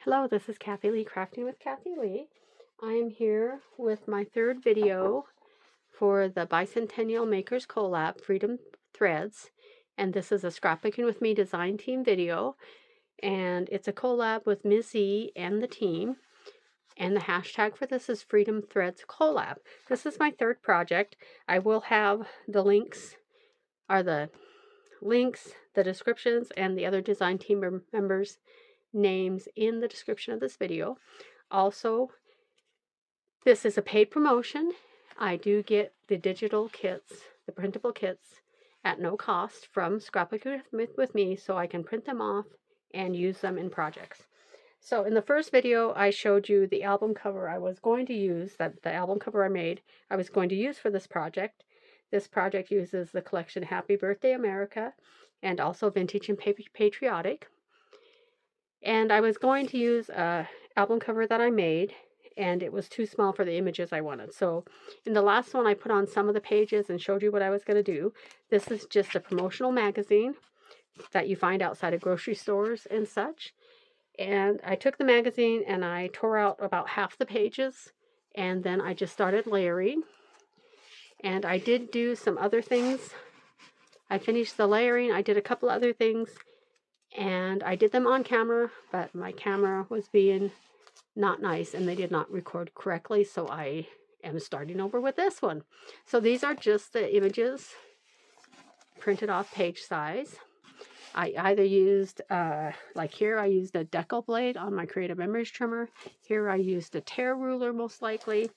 Hello, this is Kathi Lee, Crafting with Kathi Lee. I am here with my third video for the Bicentennial Makers Collab, Freedom Threads. And this is a Scrapbooking with Me design team video. And it's a collab with Ms. E and the team. And the hashtag for this is FreedomThreadCollab. This is my third project. I will have the links, the descriptions, and the other design team members' names in the description of this video. Also, this is a paid promotion. I do get the digital kits, the printable kits, at no cost from Scrapbooking with Me, so I can print them off and use them in projects. So in the first video, I showed you the album cover I was going to use, the album cover I made, I was going to use for this project. This project uses the collection Happy Birthday America and also Vintage and Patriotic. And I was going to use an album cover that I made, and it was too small for the images I wanted. So in the last one, I put on some of the pages and showed you what I was going to do. This is just a promotional magazine that you find outside of grocery stores and such. And I took the magazine and I tore out about half the pages, and then I just started layering. And I did do some other things. I finished the layering. I did a couple other things. And I did them on camera, but my camera was being not nice and they did not record correctly, so I am starting over with this one. So these are just the images printed off page size. I either used, like here, I used a decal blade on my Creative Memories trimmer. Here I used a tear ruler most likely.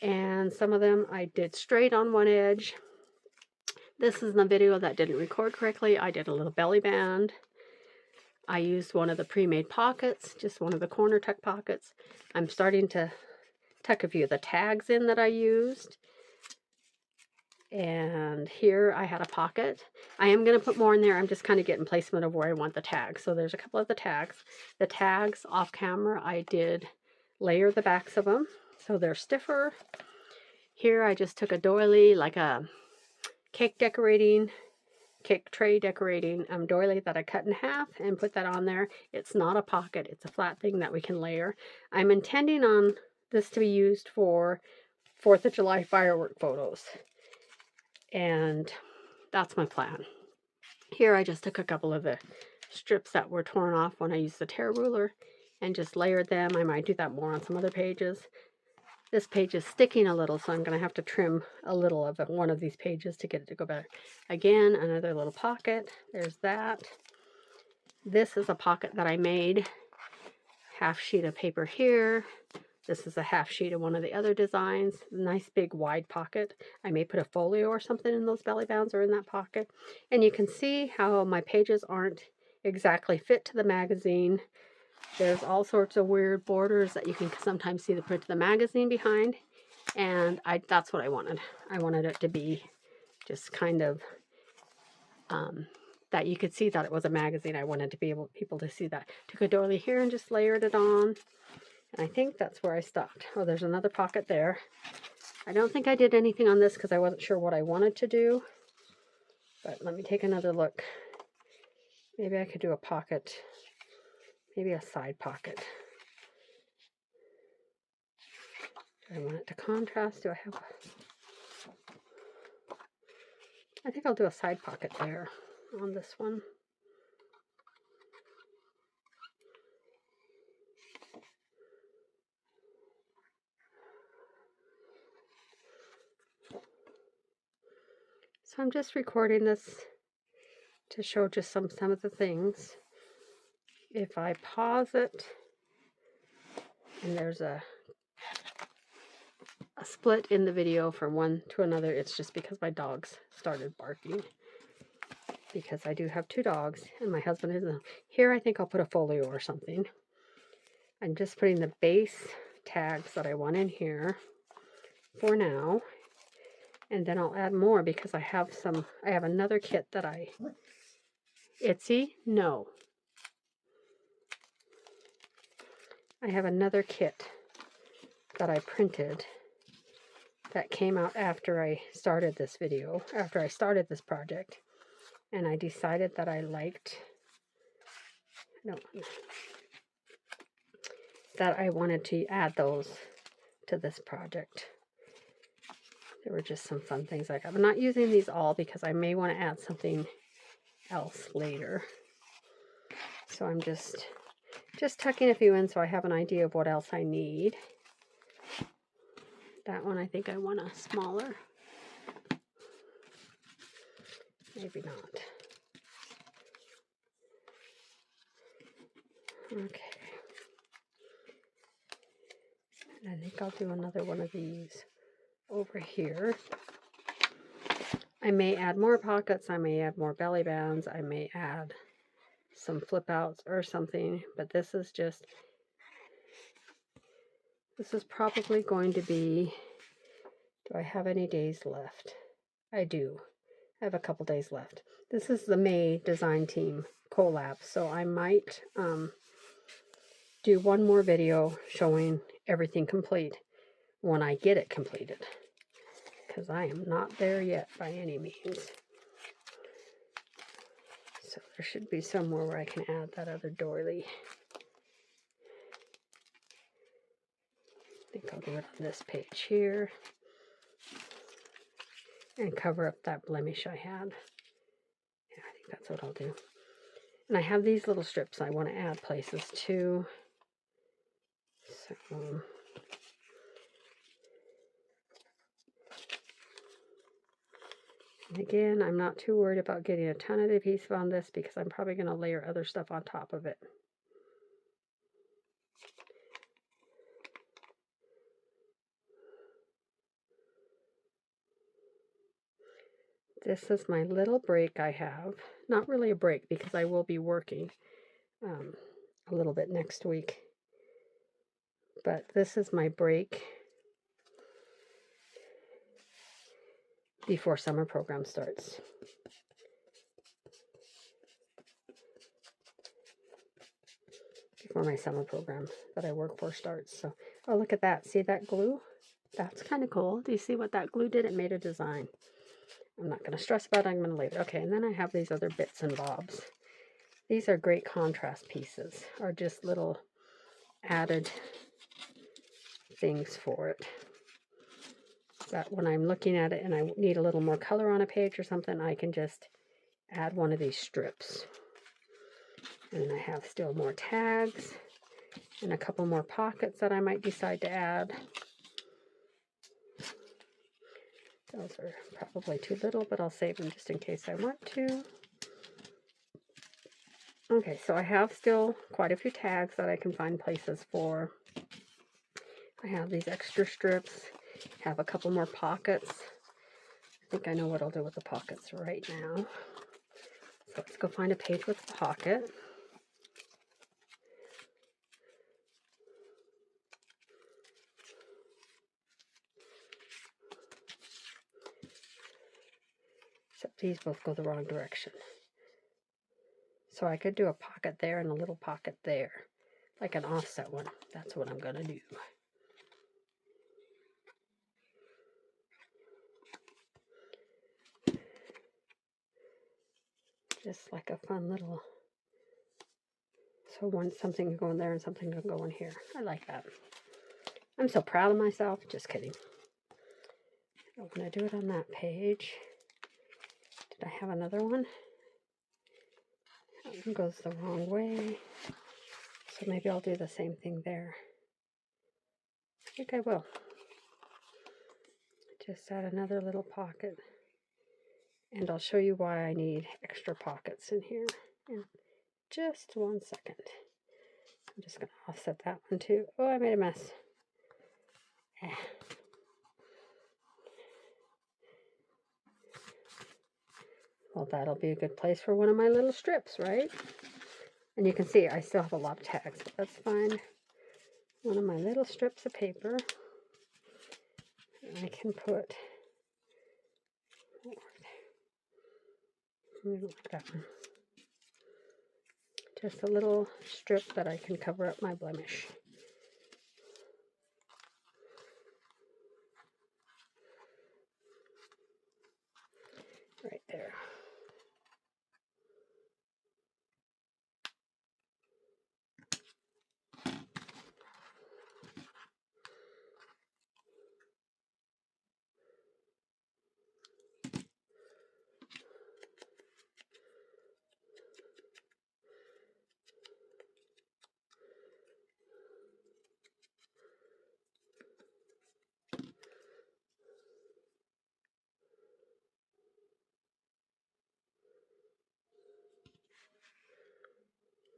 And some of them I did straight on one edge. This is the video that didn't record correctly. I did a little belly band. I used one of the pre-made pockets, just one of the corner tuck pockets. I'm starting to tuck a few of the tags in that I used. And here I had a pocket. I am going to put more in there. I'm just kind of getting placement of where I want the tags. So there's a couple of the tags. The tags off camera, I did layer the backs of them so they're stiffer. Here I just took a doily, like a cake tray decorating doily that I cut in half and put that on there. It's not a pocket, it's a flat thing that we can layer. I'm intending on this to be used for 4th of July firework photos, and that's my plan. Here I just took a couple of the strips that were torn off when I used the tear ruler and just layered them. I might do that more on some other pages. This page is sticking a little, so I'm going to have to trim a little of one of these pages to get it to go better. Again, another little pocket. There's that. This is a pocket that I made. Half sheet of paper here. This is a half sheet of one of the other designs. Nice big wide pocket. I may put a folio or something in those belly bands or in that pocket. And you can see how my pages aren't exactly fit to the magazine. There's all sorts of weird borders that you can sometimes see the print of the magazine behind. And that's what I wanted. I wanted it to be just kind of that you could see that it was a magazine. I wanted to be able people to see that. Took a doily here and just layered it on. And I think that's where I stopped. Oh, there's another pocket there. I don't think I did anything on this because I wasn't sure what I wanted to do. But let me take another look. Maybe I could do a pocket. Maybe a side pocket. Do I want it to contrast? Do I have... I think I'll do a side pocket there on this one. So I'm just recording this to show just some of the things. If I pause it and there's a split in the video from one to another, it's just because my dogs started barking. Because I do have 2 dogs and my husband isn't here. I think I'll put a folio or something. I'm just putting the base tags that I want in here for now. And then I'll add more because I have another kit that Itsy? No. I have another kit that I printed that came out after I started this video, after I started this project. And I decided that I liked, no, that I wanted to add those to this project. There were just some fun things like that. I'm not using these all because I may want to add something else later. So I'm just tucking a few in so I have an idea of what else I need. That one I think I want a smaller. Maybe not. Okay. I think I'll do another one of these over here. I may add more pockets, I may add more belly bands, I may add some flip outs or something, but this is probably going to be, do I have any days left? I do. I have a couple days left. This is the SWMEDesignTeam collab, so I might do one more video showing everything complete when I get it completed, because I am not there yet by any means. So there should be somewhere where I can add that other doily. I think I'll do it on this page here and cover up that blemish I had. Yeah, I think that's what I'll do. And I have these little strips I want to add places to. So and again, I'm not too worried about getting a ton of adhesive on this because I'm probably going to layer other stuff on top of it. This is my little break I have. Not really a break because I will be working a little bit next week. But this is my break before summer program starts. Before my summer program that I work for starts. So, oh, look at that. See that glue? That's kind of cool. Do you see what that glue did? It made a design. I'm not going to stress about it. I'm going to leave it. Okay, and then I have these other bits and bobs. These are great contrast pieces, or just little added things for it. That when I'm looking at it and I need a little more color on a page or something, I can just add one of these strips. And then I have still more tags and a couple more pockets that I might decide to add. Those are probably too little, but I'll save them just in case I want to. Okay, so I have still quite a few tags that I can find places for. I have these extra strips, have a couple more pockets. I think I know what I'll do with the pockets right now. So let's go find a page with a pocket. Except these both go the wrong direction. So I could do a pocket there and a little pocket there, like an offset one. That's what I'm going to do. Just like a fun little, so one something can go in there and something can go in here. I like that. I'm so proud of myself. Just kidding. I want to do it on that page. Did I have another one? That one goes the wrong way. So maybe I'll do the same thing there. I think I will. Just add another little pocket. And I'll show you why I need extra pockets in here in just 1 second. I'm just going to offset that one too. Oh, I made a mess. Well, that'll be a good place for one of my little strips, right? And you can see I still have a lot of tags, but that's fine. One of my little strips of paper. And I can put, like that one. Just a little strip that I can cover up my blemish. Right there.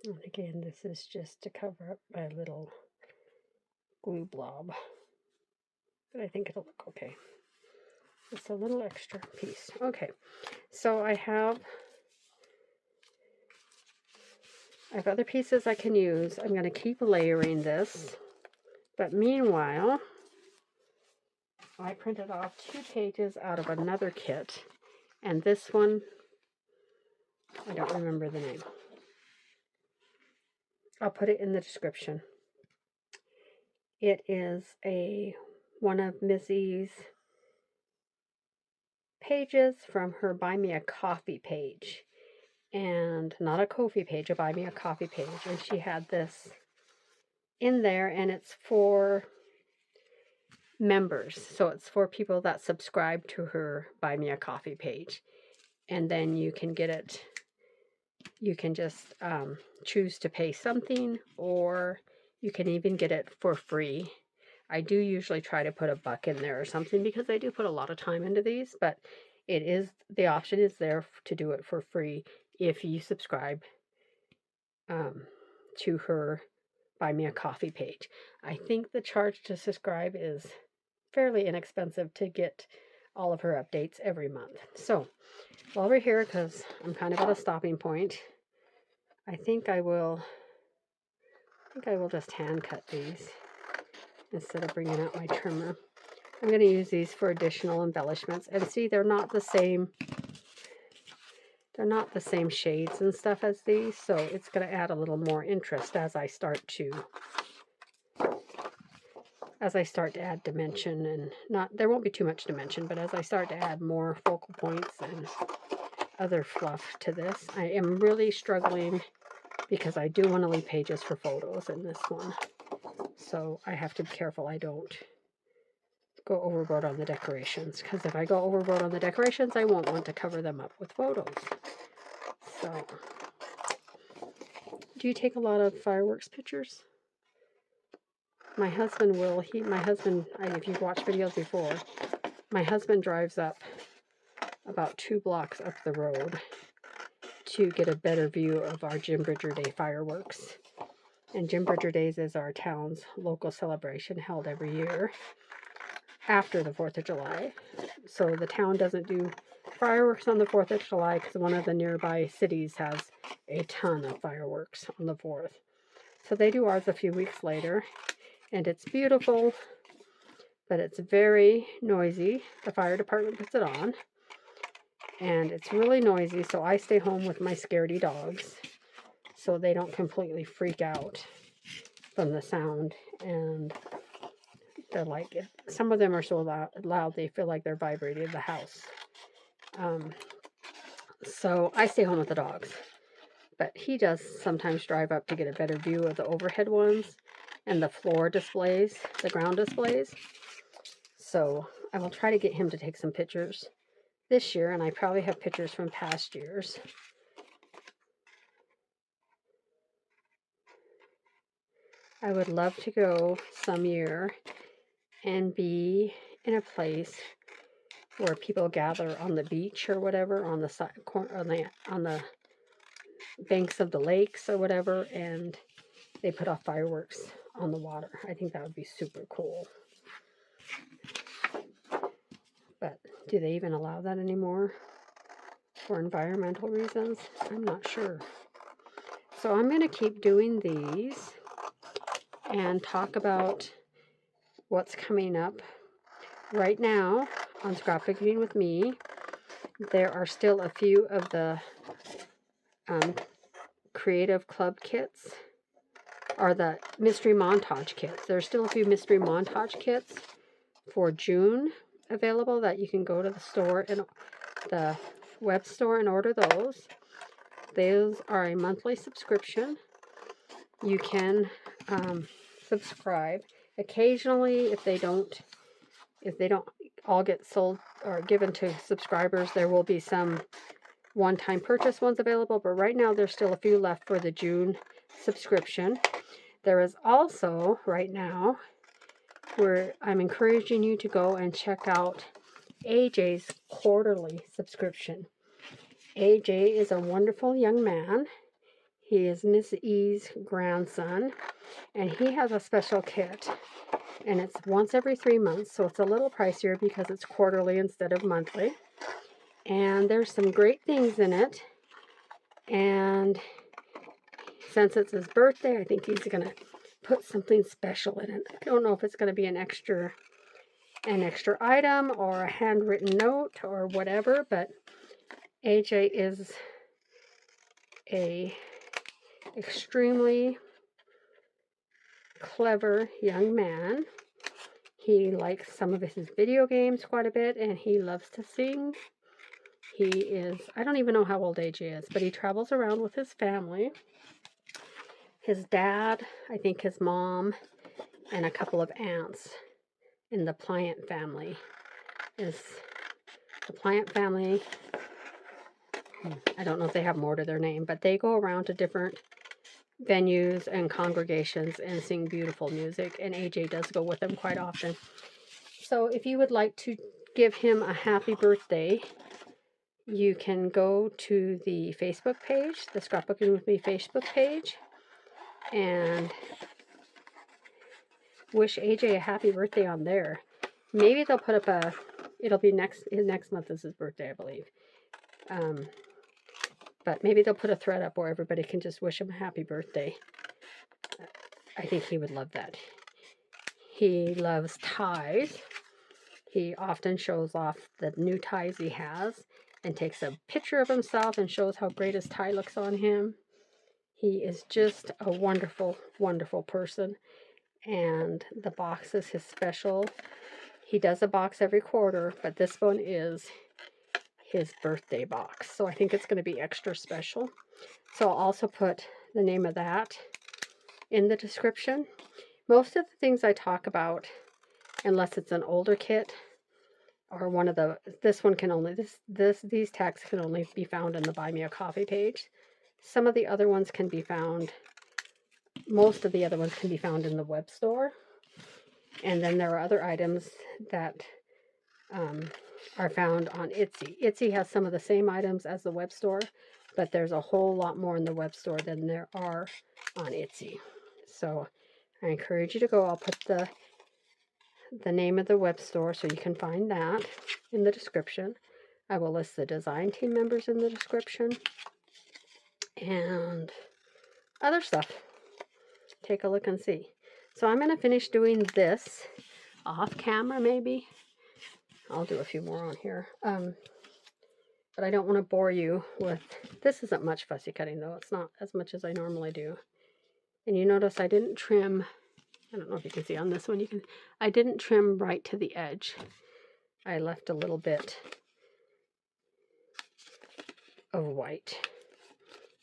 And again, this is just to cover up my little glue blob. But I think it'll look okay. It's a little extra piece. Okay, so I have other pieces I can use. I'm going to keep layering this. But meanwhile, I printed off 2 pages out of another kit. And this one, I don't remember the name. I'll put it in the description. It is one of Missy's pages from her Buy Me a Coffee page. And not a Ko-fi page, a Buy Me a Coffee page. And she had this in there, and it's for members. So it's for people that subscribe to her Buy Me a Coffee page. And then you can get it, you can just choose to pay something, or you can even get it for free. I do usually try to put $1 in there or something, because I do put a lot of time into these, but the option is there to do it for free if you subscribe to her Buy Me a Coffee page. I think the charge to subscribe is fairly inexpensive to get all of her updates every month. So while we're here, because I'm kind of at a stopping point, I think I will just hand cut these instead of bringing out my trimmer. I'm going to use these for additional embellishments. And see, they're not the same shades and stuff as these, so it's going to add a little more interest as I start to add dimension, and there won't be too much dimension, but as I start to add more focal points and other fluff to this. I am really struggling because I do want to leave pages for photos in this one. So I have to be careful I don't go overboard on the decorations, because if I go overboard on the decorations, I won't want to cover them up with photos. So, do you take a lot of fireworks pictures? My husband will. If you've watched videos before, my husband drives up about 2 blocks up the road to get a better view of our Jim Bridger Day fireworks. And Jim Bridger Days is our town's local celebration held every year after the 4th of July. So the town doesn't do fireworks on the 4th of July because one of the nearby cities has a ton of fireworks on the 4th. So they do ours a few weeks later, and it's beautiful, but it's very noisy. The fire department puts it on, and it's really noisy, so I stay home with my scaredy dogs so they don't completely freak out from the sound. And they're like, some of them are so loud they feel like they're vibrating the house. So I stay home with the dogs. But he does sometimes drive up to get a better view of the overhead ones and the floor displays, the ground displays. So I will try to get him to take some pictures this year, and I probably have pictures from past years. I would love to go some year and be in a place where people gather on the beach or whatever, on the side, on the banks of the lakes or whatever, and they put off fireworks on the water. I think that would be super cool. But do they even allow that anymore for environmental reasons? I'm not sure. So I'm going to keep doing these and talk about what's coming up. Right now on Scrapbooking with me, there are still a few of the creative club kits, or the mystery montage kits. There's still a few mystery montage kits for June available that you can go to the store, and the web store, and order those. Those are a monthly subscription. You can subscribe. Occasionally, if they don't all get sold or given to subscribers, there will be some one-time purchase ones available, but right now there's still a few left for the June subscription. There is also, right now, where I'm encouraging you to go and check out AJ's quarterly subscription. AJ is a wonderful young man. He is Miss E's grandson, and he has a special kit, and it's once every 3 months, so it's a little pricier because it's quarterly instead of monthly. And there's some great things in it, and since it's his birthday, I think he's going to put something special in it. I don't know if it's going to be an extra item or a handwritten note or whatever, but AJ is a extremely clever young man. He likes some of his video games quite a bit, and he loves to sing. He is, I don't even know how old AJ is, but he travels around with his family. His dad, I think his mom, and a couple of aunts in the Pliant family. The Pliant family, I don't know if they have more to their name, but they go around to different venues and congregations and sing beautiful music, and AJ does go with them quite often. So if you would like to give him a happy birthday, you can go to the Facebook page, the Scrapbooking with Me Facebook page, and wish AJ a happy birthday on there. Maybe they'll put up it'll be next month is his birthday, I believe. But maybe they'll put a thread up where everybody can just wish him a happy birthday. I think he would love that. He loves ties. He often shows off the new ties he has and takes a picture of himself and shows how great his tie looks on him. He is just a wonderful, wonderful person. And the box is his special. He does a box every quarter, but this one is his birthday box. So I think it's going to be extra special. So I'll also put the name of that in the description. Most of the things I talk about, unless it's an older kit, or one of the, this one can only, these tags can only be found in the Buy Me a Coffee page. Some of the other ones can be found, most of the other ones can be found in the web store. And then there are other items that are found on Etsy. Etsy has some of the same items as the web store, but there's a whole lot more in the web store than there are on Etsy. So I encourage you to go. I'll put the name of the web store so you can find that in the description. I will list the design team members in the description and other stuff. Take a look and see. So I'm going to finish doing this off camera maybe. I'll do a few more on here. But I don't want to bore you with, this isn't much fussy cutting though. It's not as much as I normally do. And you notice I didn't trim, I don't know if you can see on this one, I didn't trim right to the edge. I left a little bit of white.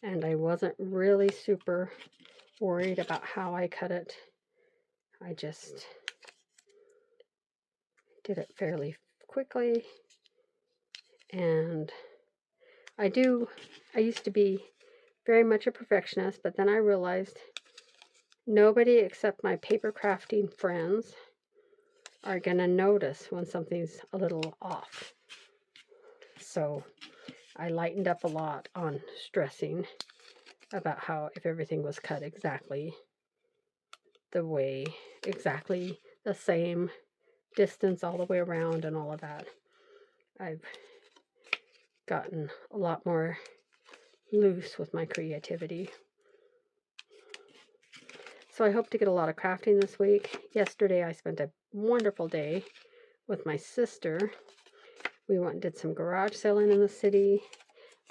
And I wasn't really super worried about how I cut it. I just did it fairly quickly. And I used to be very much a perfectionist, but then I realized nobody except my paper crafting friends are going to notice when something's a little off. So I lightened up a lot on stressing about how if everything was cut exactly the same distance all the way around and all of that. I've gotten a lot more loose with my creativity. So I hope to get a lot of crafting this week. Yesterday I spent a wonderful day with my sister. We went and did some garage selling in the city.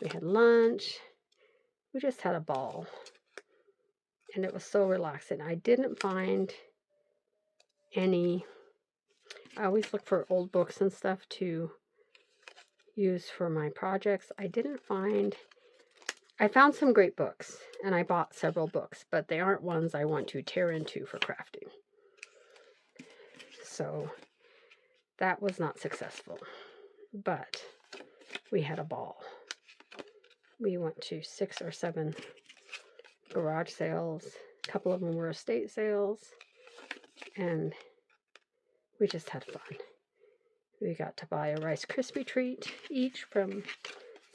We had lunch. We just had a ball. And it was so relaxing. I didn't find any, I always look for old books and stuff to use for my projects. I found some great books, and I bought several books, but they aren't ones I want to tear into for crafting. So that was not successful, but we had a ball. We went to 6 or 7 garage sales. A couple of them were estate sales, and we just had fun. We got to buy a Rice Krispie treat each from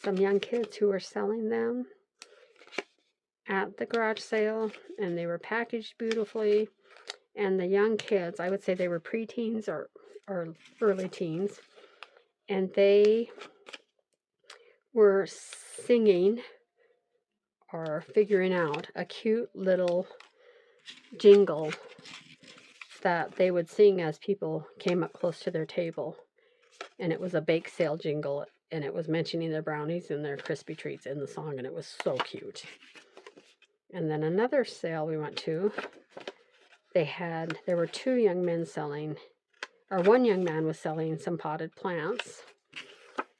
some young kids who were selling them. at the garage sale, and they were packaged beautifully. And the young kids, I would say they were preteens or early teens, and they were singing or figuring out a cute little jingle that they would sing as people came up close to their table. And it was a bake sale jingle, and it was mentioning their brownies and their crispy treats in the song, and it was so cute. And then another sale we went to, there were two young men selling, or one young man was selling some potted plants,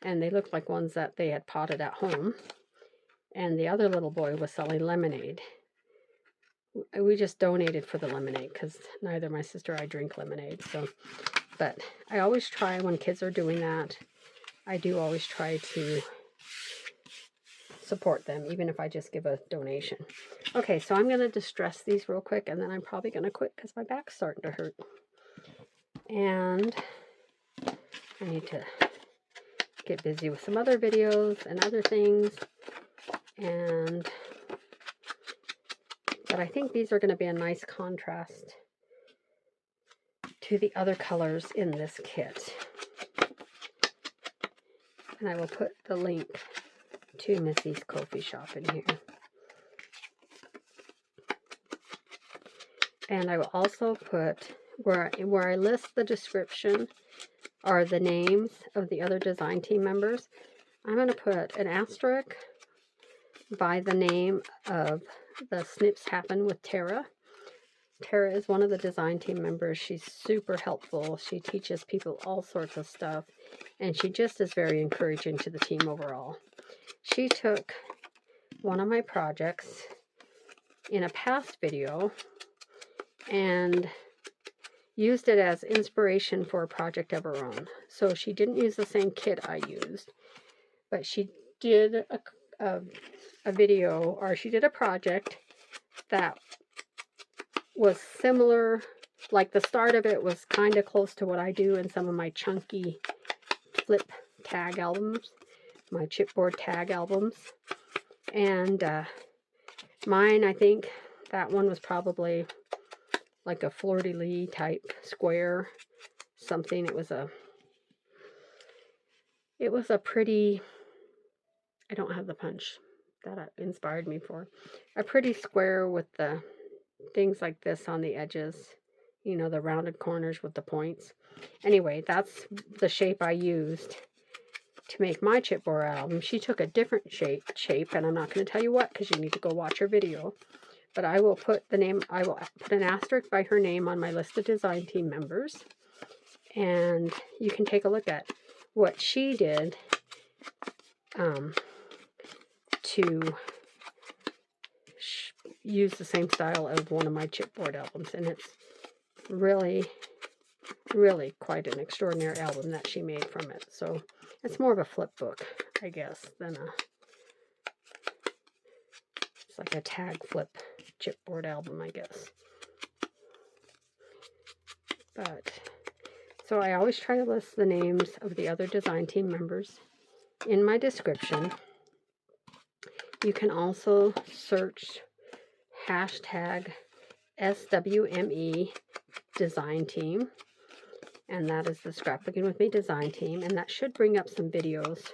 and they looked like ones that they had potted at home. And the other little boy was selling lemonade. We just donated for the lemonade because neither my sister or I drink lemonade. So, but I always try when kids are doing that, I do always try to support them, even if I just give a donation. Okay, so I'm going to distress these real quick, and then I'm probably going to quit because my back's starting to hurt. And I need to get busy with some other videos and other things. But I think these are going to be a nice contrast to the other colors in this kit. And I will put the link to Missy's Ko-fi shop in here. And I will also put, where I list the description or the names of the other design team members, I'm going to put an asterisk by the name of the Snips Happen with Tara. Tara is one of the design team members. She's super helpful. She teaches people all sorts of stuff, and she just is very encouraging to the team overall. She took one of my projects in a past video and used it as inspiration for a project of her own. So she didn't use the same kit I used, but she did a video, or she did a project that was similar, like the start of it was kind of close to what I do in some of my chunky flip tag albums, my chipboard tag albums. And mine, I think that one was probably like a fleur-de-lis type square something. It was a pretty, I don't have the punch that it inspired me for, a pretty square with the things like this on the edges, you know, the rounded corners with the points. Anyway, that's the shape I used to make my chipboard album. She took a different shape, and I'm not going to tell you what because you need to go watch her video. But I will put the name, I will put an asterisk by her name on my list of design team members, and you can take a look at what she did to use the same style of one of my chipboard albums, and it's really, really quite an extraordinary album that she made from it. So it's more of a flip book, I guess, than it's like a tag flip chipboard album, I guess. But so I always try to list the names of the other design team members in my description. You can also search hashtag SWME Design Team, and that is the Scrapbooking with Me Design Team, and that should bring up some videos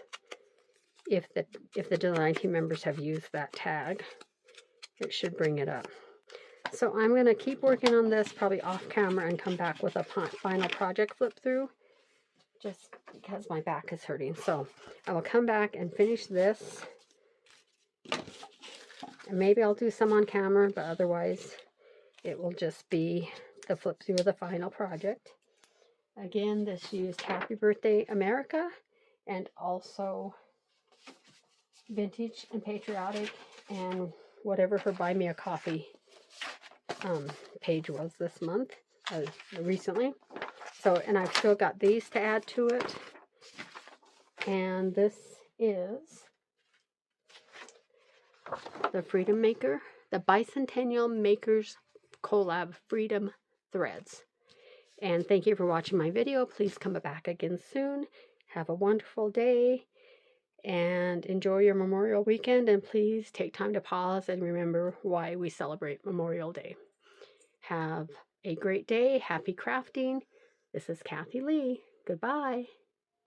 if the design team members have used that tag. It should bring it up. So I'm going to keep working on this probably off camera and come back with a final project flip through, just because my back is hurting. So I will come back and finish this, and maybe I'll do some on camera, but otherwise it will just be the flip through of the final project. Again, this used Happy Birthday America and also Vintage and Patriotic and whatever her Buy Me a Coffee page was this month, recently. So, and I've still got these to add to it. And this is the Freedom Maker, the Bicentennial Makers Collab Freedom Threads. And thank you for watching my video. Please come back again soon. Have a wonderful day. and enjoy your Memorial weekend, and please take time to pause and remember why we celebrate Memorial Day. Have a great day. Happy crafting. This is Kathi Lee. Goodbye.